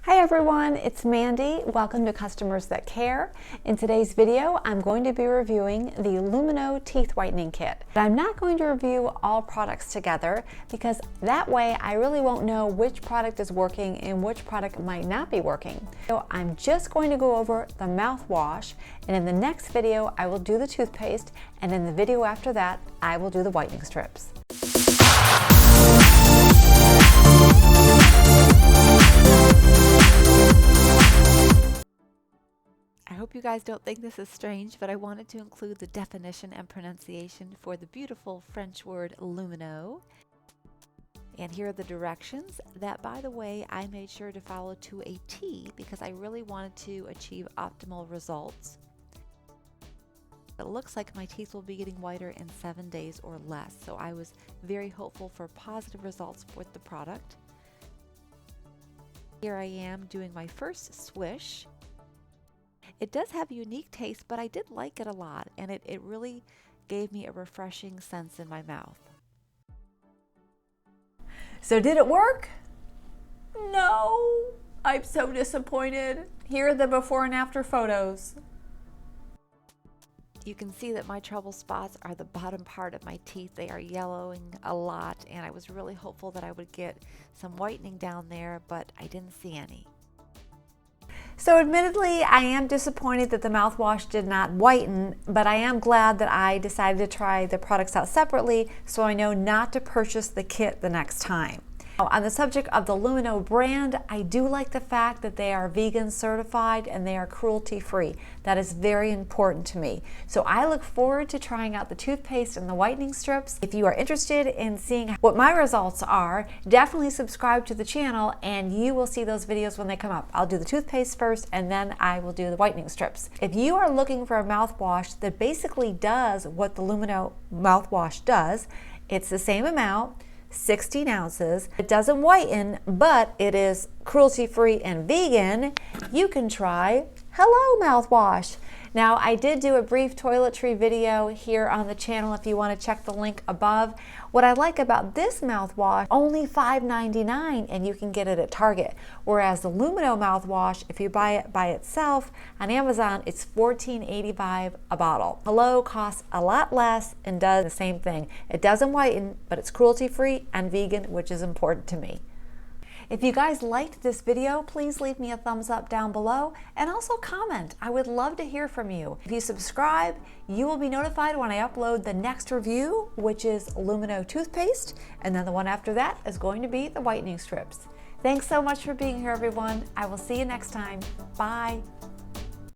Hi everyone, it's Mandy. Welcome to Customers That Care. In today's video, I'm going to be reviewing the LUMINEUX Teeth Whitening Kit. But I'm not going to review all products together because that way I really won't know which product is working and which product might not be working. So I'm just going to go over the mouthwash, and in the next video I will do the toothpaste, and in the video after that I will do the whitening strips. I hope you guys don't think this is strange, but I wanted to include the definition and pronunciation for the beautiful French word LUMINEUX. And here are the directions that, by the way, I made sure to follow to a T because I really wanted to achieve optimal results. It looks like my teeth will be getting whiter in 7 days or less, so I was very hopeful for positive results with the product. Here I am doing my first swish. It does have a unique taste, but I did like it a lot, and it really gave me a refreshing sense in my mouth. So did it work? No, I'm so disappointed. Here are the before and after photos. You can see that my trouble spots are the bottom part of my teeth. They are yellowing a lot, and I was really hopeful that I would get some whitening down there, but I didn't see any. So admittedly, I am disappointed that the mouthwash did not whiten, but I am glad that I decided to try the products out separately so I know not to purchase the kit the next time. Now, on the subject of the LUMINEUX brand, I do like the fact that they are vegan certified and they are cruelty-free. That is very important to me. So I look forward to trying out the toothpaste and the whitening strips. If you are interested in seeing what my results are, definitely subscribe to the channel and you will see those videos when they come up. I'll do the toothpaste first and then I will do the whitening strips. If you are looking for a mouthwash that basically does what the LUMINEUX mouthwash does, it's the same amount, 16 ounces. It doesn't whiten, but it is cruelty-free and vegan. You can try Hello Mouthwash. Now, I did do a brief toiletry video here on the channel if you want to check the link above. What I like about this mouthwash, only $5.99 and you can get it at Target. Whereas the LUMINEUX mouthwash, if you buy it by itself on Amazon, it's $14.85 a bottle. Hello costs a lot less and does the same thing. It doesn't whiten, but it's cruelty-free and vegan, which is important to me. If you guys liked this video, please leave me a thumbs up down below and also comment. I would love to hear from you. If you subscribe, you will be notified when I upload the next review, which is LUMINEUX toothpaste, and then the one after that is going to be the whitening strips. Thanks so much for being here, everyone. I will see you next time. Bye.